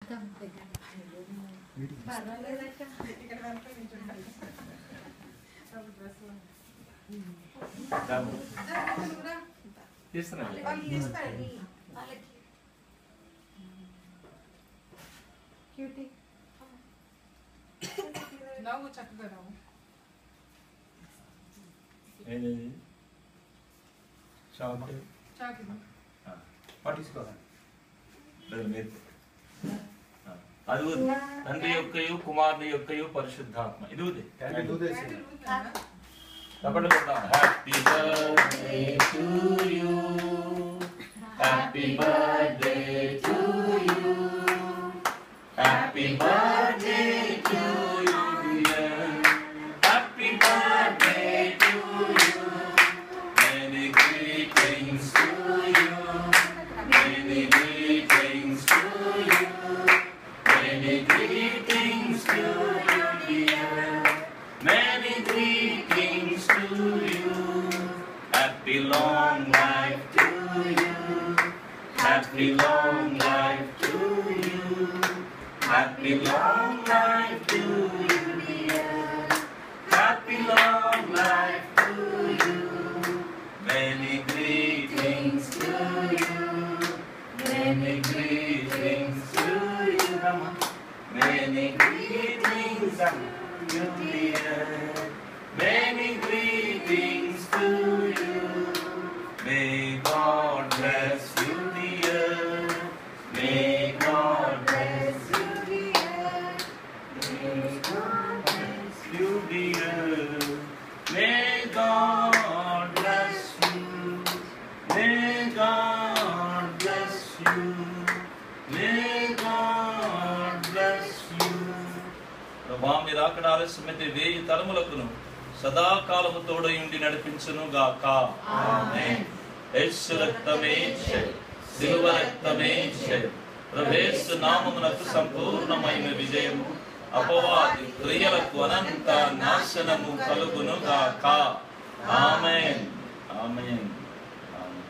చక్కగా అది తండ్రి యొక్కయు కుమారుని యొక్కయు పరిశుద్ధాత్మ ఇది happy birthday to you happy birthday to you happy birthday to you dear happy birthday to you many greetings to you many greetings to you many greetings to you dear many greetings to you happy long life to you happy long life to you happy long life to you dear happy long life to you many greetings to you many greetings to you many greetings to you dear many greetings to you may God bless you dear may God bless you dear may God bless you dear may God bless you may God bless you may God bless you ప్రభా మీరు అక్కడ ఆలస్యమైతే 1000 తరములకును సదాకాలము తోడయుండి నడిపించును గాక ఆమేన్ యేసు రక్తమే జయం శిలువ రక్తమే జయం ప్రభుయేసు నామమునకు సంపూర్ణమైన విజయము అపవాది క్రియలకు అనంత నాశనము కలుగును గాక ఆమేన్ ఆమేన్ ఆమేన్